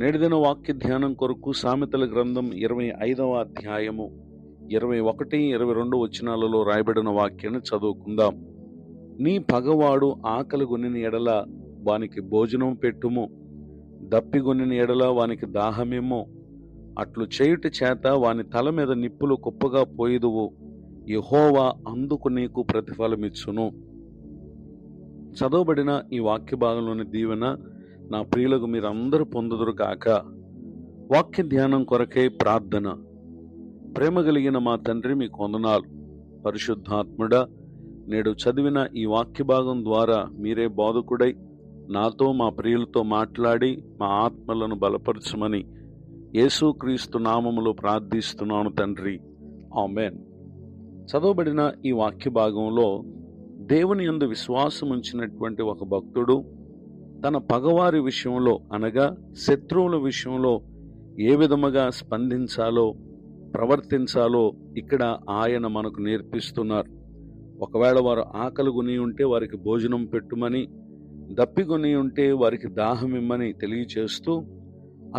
నేటిదిన వాక్య ధ్యానం కొరకు సామెతల గ్రంథం 25వ అధ్యాయము 21, 22 వచనాలలో రాయబడిన వాక్యాన్ని చదువుకుందాం. నీ పగవాడు ఆకలిగొనిన ఎడల వానికి భోజనం పెట్టుము, దప్పిగొనిన ఎడల వానికి దాహమేమో. అట్లు చేయుట చేత వాని తల మీద నిప్పులు కుప్పగా పోయిదువు, యెహోవా అందుకు నీకు ప్రతిఫలమిచ్చును. చదవబడిన ఈ వాక్య భాగంలోని దీవెన నా ప్రియులకు మీరందరూ పొందుదురు గాక. వాక్య ధ్యానం కొరకై ప్రార్థన. ప్రేమ కలిగిన మా తండ్రి, మీకు వందనాలు. పరిశుద్ధాత్ముడా, నేడు చదివిన ఈ వాక్య భాగం ద్వారా మీరే బోధకుడై నాతో మా ప్రియులతో మాట్లాడి మా ఆత్మలను బలపరచమని యేసుక్రీస్తు నామములో ప్రార్థిస్తున్నాను తండ్రి, ఆమేన్. చదవబడిన ఈ వాక్య భాగంలో దేవుని యందు విశ్వాసం ఉంచినటువంటి ఒక భక్తుడు తన పగవారి విషయంలో అనగా శత్రువుల విషయంలో ఏ విధముగా స్పందించాలో, ప్రవర్తించాలో ఇక్కడ ఆయన మనకు నేర్పిస్తున్నారు. ఒకవేళ వారు ఆకలిగొని ఉంటే వారికి భోజనం పెట్టుమని, దప్పిగొని ఉంటే వారికి దాహం ఇమ్మని తెలియచేస్తూ,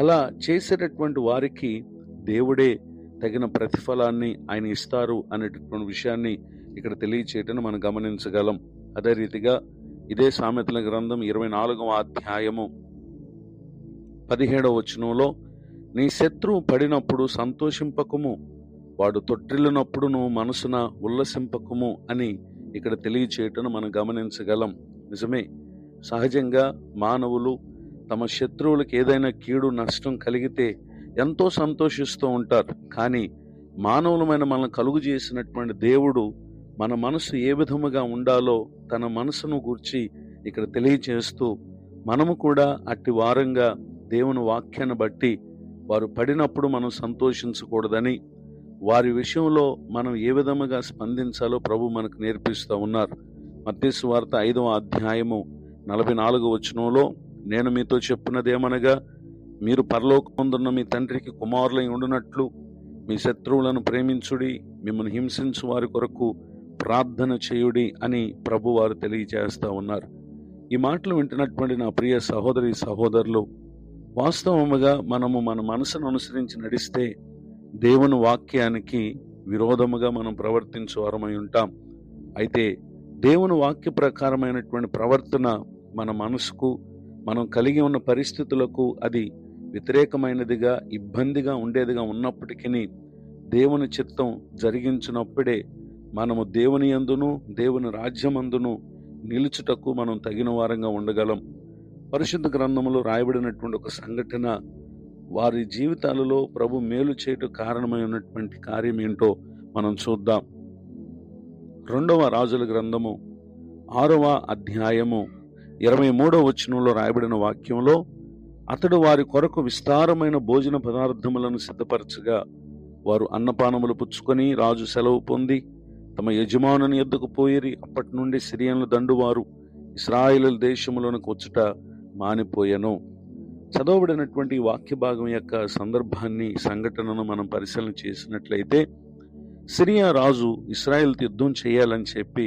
అలా చేసేటటువంటి వారికి దేవుడే తగిన ప్రతిఫలాన్ని ఆయన ఇస్తారు అనేటటువంటి విషయాన్ని ఇక్కడ తెలియచేయటం మనం గమనించగలం. అదే రీతిగా ఇదే సామెతల గ్రంథం 24వ అధ్యాయము 17వ వచనంలో, నీ శత్రువు పడినప్పుడు సంతోషింపకము, వాడు తొట్టిల్లినప్పుడు నువ్వు మనసున ఉల్లసింపకము అని ఇక్కడ తెలియచేయటం మనం గమనించగలం. నిజమే, సహజంగా మానవులు తమ శత్రువులకు ఏదైనా కీడు నష్టం కలిగితే ఎంతో సంతోషిస్తూ ఉంటారు. కానీ మానవులమైన మనల్ని కలుగు చేసినటువంటి దేవుడు మన మనసు ఏ విధముగా ఉండాలో తన మనసును గూర్చి ఇక్కడ తెలియచేస్తూ, మనము కూడా అట్టి వారంగా దేవుని వాక్యాన్ని బట్టి వారు పడినప్పుడు మనం సంతోషించకూడదని, వారి విషయంలో మనం ఏ విధముగా స్పందించాలో ప్రభు మనకు నేర్పిస్తూ ఉన్నారు. మత్తయి సువార్త 5వ అధ్యాయము 44వ వచనంలో, నేను మీతో చెప్పినదేమనగా, మీరు పరలోకమందున్న మీ తండ్రికి కుమారులై ఉండునట్లు మీ శత్రువులను ప్రేమించుడి, మిమ్మల్ని హింసించు వారి కొరకు ప్రార్థన చేయుడి అని ప్రభు వారు తెలియజేస్తూ ఉన్నారు. ఈ మాటలు వింటున్నటువంటి నా ప్రియ సహోదరి సహోదరులు, వాస్తవముగా మనము మన మనసును అనుసరించి నడిస్తే దేవుని వాక్యానికి విరోధముగా మనం ప్రవర్తించే వారమై ఉంటాం. అయితే దేవుని వాక్య ప్రకారమైనటువంటి ప్రవర్తన మన మనసుకు, మనం కలిగి ఉన్న పరిస్థితులకు అది వ్యతిరేకమైనదిగా, ఇబ్బందిగా ఉండేదిగా ఉన్నప్పటికీ దేవుని చిత్తం జరిగించినప్పుడే మనము దేవుని యందును దేవుని రాజ్యమందును నిలుచుటకు మనం తగిన వారంగా ఉండగలం. పరిశుద్ధ గ్రంథములో రాయబడినటువంటి ఒక సంఘటన, వారి జీవితాలలో ప్రభు మేలు చేయటం కారణమైనటువంటి కార్యం ఏంటో మనం చూద్దాం. 2వ రాజుల గ్రంథము 6వ అధ్యాయము 23వ వచనంలో రాయబడిన వాక్యంలో, అతడు వారి కొరకు విస్తారమైన భోజన పదార్థములను సిద్ధపరచగా వారు అన్నపానములు పుచ్చుకొని రాజు సెలవు పొంది తమ యజమానుని యొద్దకు పోయిరి. అప్పటి నుండి సిరియన్ల దండువారు ఇశ్రాయేలు దేశములోనికి వచ్చుట మానిపోయెను. చదవబడినటువంటి వాక్య భాగం యొక్క సందర్భాన్ని, సంఘటనను మనం పరిశీలన చేసినట్లయితే, సిరియా రాజు ఇశ్రాయేలుతో యుద్ధం చేయాలని చెప్పి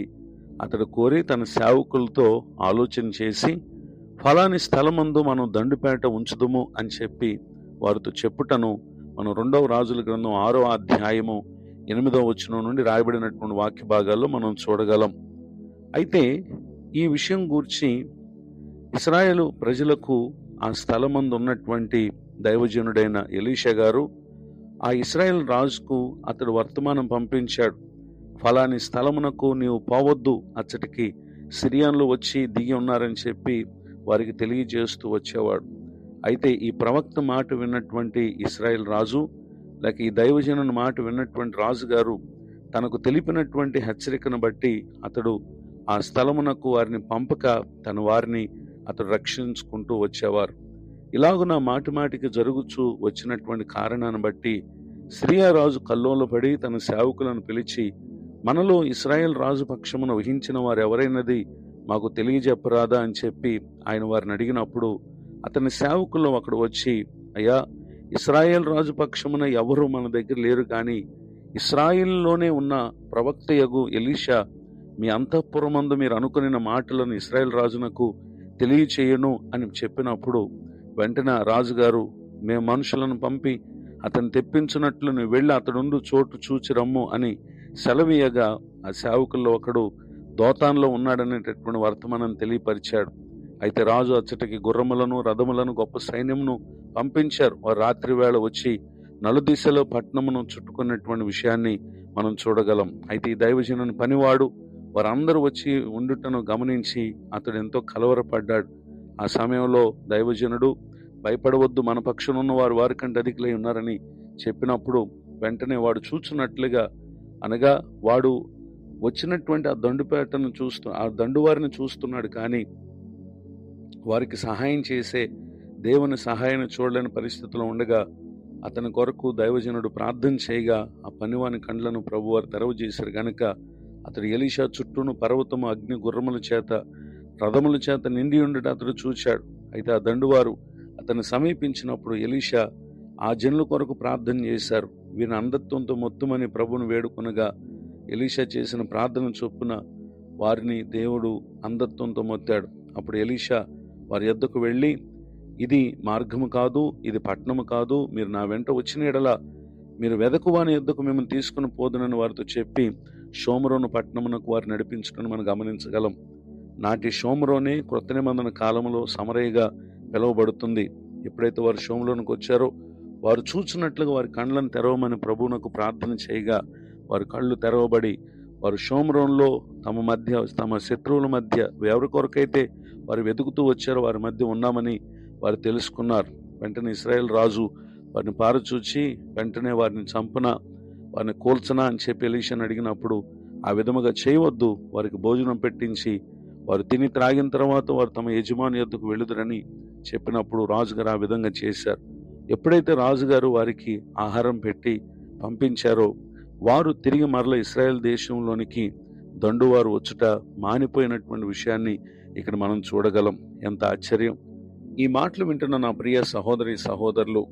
అతడు కోరి తన సేవకులతో ఆలోచన చేసి, ఫలాని స్థలమందు మనం దండుపేట ఉంచుదుము అని చెప్పి వారితో చెప్పుటను మనం 2వ రాజుల గ్రంథం 6వ అధ్యాయము 8వ వచనం నుండి రాయబడినటువంటి వాక్య భాగాల్లో మనం చూడగలం. అయితే ఈ విషయం గూర్చి ఇశ్రాయేలు ప్రజలకు ఆ స్థలమందు ఉన్నటువంటి దైవజనుడైన ఎలీషా గారు ఆ ఇశ్రాయేల్ రాజుకు అతడు వర్తమానం పంపించాడు. ఫలాని స్థలమునకు నీవు పోవద్దు, అచ్చటికి సిరియన్లు వచ్చి దిగి ఉన్నారని చెప్పి వారికి తెలియజేస్తూ వచ్చేవాడు. అయితే ఈ ప్రవక్త మాట విన్నటువంటి ఇశ్రాయేల్ రాజు, లేక ఈ దైవజనుని మాట విన్నటువంటి రాజుగారు తనకు తెలిపినటువంటి హెచ్చరికను బట్టి అతడు ఆ స్థలమునకు వారిని పంపక తన వారిని అతడు రక్షించుకుంటూ వచ్చేవారు. ఇలాగున మాటిమాటికి జరుగుచూ వచ్చినటువంటి కారణాన్ని బట్టి సిరియా రాజు కల్లోలపడి తన సేవకులను పిలిచి, మనలో ఇశ్రాయేల్ రాజు పక్షమున వహించిన వారు ఎవరైనది మాకు తెలియజెప్పరాదా అని చెప్పి ఆయన వారిని అడిగినప్పుడు, అతని సేవకులు అక్కడ వచ్చి, అయ్యా, ఇశ్రాయేల్ రాజు పక్షమున ఎవరు మన దగ్గర లేరు, కానీ ఇశ్రాయేలులోనే ఉన్న ప్రవక్తయగు ఎలీషా మీ అంతఃపురమందు మీరు అనుకున్న మాటలను ఇశ్రాయేల్ రాజునకు తెలియచేయను అని చెప్పినప్పుడు వెంటనే రాజుగారు మేము మనుషులను పంపి అతను తెప్పించినట్లు నువ్వు వెళ్ళి అతడుండు చోటు చూచి రమ్ము అని సెలవీయగా ఆ సేవకుల్లో ఒకడు దోతాన్లో ఉన్నాడనేటటువంటి వర్తమానం తెలియపరిచాడు. అయితే రాజు అచ్చటికి గుర్రములను రథములను గొప్ప సైన్యమును పంపించారు. వారు రాత్రి వేళ వచ్చి నలుదిశలో పట్టణమును చుట్టుకున్నటువంటి విషయాన్ని మనం చూడగలం. అయితే ఈ దైవజనుని పనివాడు వారందరూ వచ్చి ఉండుటను గమనించి అతడు ఎంతో కలవరపడ్డాడు. ఆ సమయంలో దైవజనుడు, భయపడవద్దు, మన పక్షునున్న వారు వారికంటే అధికులై ఉన్నారని చెప్పినప్పుడు వెంటనే వాడు చూచున్నట్లుగా, అనగా వాడు వచ్చినటువంటి ఆ దండువారిని చూస్తున్నాడు, కానీ వారికి సహాయం చేసే దేవుని సహాయాన్ని చూడలేని పరిస్థితిలో ఉండగా అతని కొరకు దైవజనుడు ప్రార్థన చేయగా ఆ పనివాని కండ్లను ప్రభువారు తెరవ చేశారు గనుక అతడు ఎలీషా చుట్టూను పర్వతము, అగ్ని, గుర్రముల చేత, రథముల చేత నిండి ఉండట అతడు చూచాడు. అయితే ఆ దండువారు అతన్ని సమీపించినప్పుడు ఎలీషా ఆ జనుల కొరకు ప్రార్థన చేశారు. వీరిని అంధత్వంతో మొత్తమని ప్రభువును వేడుకొనగా ఎలీషా చేసిన ప్రార్థన చొప్పున వారిని దేవుడు అంధత్వంతో మొత్తాడు. అప్పుడు ఎలీషా వారి యొద్దకు వెళ్ళి, ఇది మార్గము కాదు, ఇది పట్టణము కాదు, మీరు నా వెంట వచ్చిన ఎడల మీరు వెదకువాని యొద్దకు మిమ్మల్ని తీసుకుని పోదునని వారితో చెప్పి షోమ్రోను పట్టణమునకు వారు నడిపించడం మనం గమనించగలం. నాటి షోమ్రోనే క్రొత్త నిబంధన కాలంలో సమరయగా పిలువబడుతుంది. ఎప్పుడైతే వారు షోమ్రోనుకు వచ్చారో వారు చూచినట్లుగా వారి కళ్ళను తెరవమని ప్రభువునకు ప్రార్థన చేయగా వారి కళ్ళు తెరవబడి వారు షోమ్రోన్లో తమ శత్రువుల మధ్య ఎవరి కొరకైతే వారు వెతుకుతూ వచ్చారో వారి మధ్య ఉన్నామని వారు తెలుసుకున్నారు. వెంటనే ఇశ్రాయేల్ రాజు వారిని పారచూచి వెంటనే వారిని చంపున, వారిని కూల్చనా అని చెప్పి ఎలీషాను అడిగినప్పుడు ఆ విధముగా చేయవద్దు, వారికి భోజనం పెట్టించి వారు తిని త్రాగిన తర్వాత వారు తమ యజమాని యొద్దకు వెళుదురని చెప్పినప్పుడు రాజుగారు ఆ విధంగా చేశారు. ఎప్పుడైతే రాజుగారు వారికి ఆహారం పెట్టి పంపించారో వారు తిరిగి మరల ఇశ్రాయేల్ దేశంలోనికి దండువారు వచ్చుట మానిపోయినటువంటి విషయాన్ని ఇక్కడ మనం చూడగలం. ఎంత ఆశ్చర్యం! ఈ మాటలు వింటున్న నా ప్రియ సహోదరి సహోదరులు,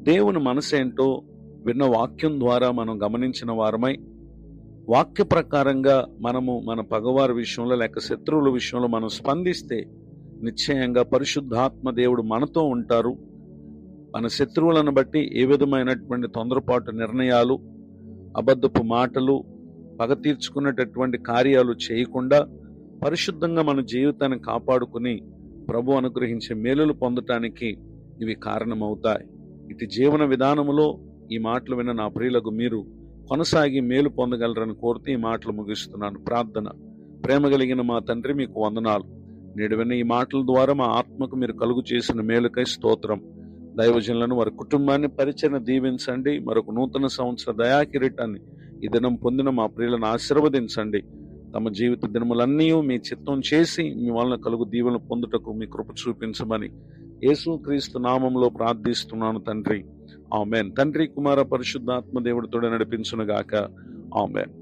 దేవుని మనసేంటో విన్న వాక్యం ద్వారా మనం గమనించిన వారమై వాక్య ప్రకారంగా మనము మన పగవారి విషయంలో లేక శత్రువుల విషయంలో మనం స్పందిస్తే నిశ్చయంగా పరిశుద్ధాత్మ దేవుడు మనతో ఉంటారు. మన శత్రువులను బట్టి ఏ విధమైనటువంటి తొందరపాటు నిర్ణయాలు, అబద్ధపు మాటలు, పగ తీర్చుకునేటటువంటి కార్యాలు చేయకుండా పరిశుద్ధంగా మన జీవితాన్ని కాపాడుకుని ప్రభు అనుగ్రహించే మేలులు పొందటానికి ఇవి కారణమవుతాయి. ఇటు జీవన విధానములో ఈ మాటలు విన్న నా ప్రియులకు మీరు కొనసాగి మేలు పొందగలరని కోరుతూ ఈ మాటలు ముగిస్తున్నాను. ప్రార్థన. ప్రేమ కలిగిన మా తండ్రి, మీకు వందనాలు. నేడు విన్న ఈ మాటల ద్వారా మా ఆత్మకు మీరు కలుగు చేసిన మేలుకై స్తోత్రం. దైవజనులను, వారి కుటుంబాన్ని, పరిచయను దీవించండి. మరొక నూతన సంవత్సర దయాకిరీటాన్ని ఈ దినం పొందిన మా ప్రియులను ఆశీర్వదించండి. తమ జీవిత దినములన్నీ మీ చిత్తం చేసి మీ వలన కలుగు దీవెనలు పొందుటకు మీ కృప చూపించమని యేసుక్రీస్తు నామములో ప్రార్థిస్తున్నాను తండ్రి. ఆమేన్. తండ్రి, కుమార, పరిశుద్ధాత్మ దేవుడితో నడిపించునుగాక. ఆమేన్.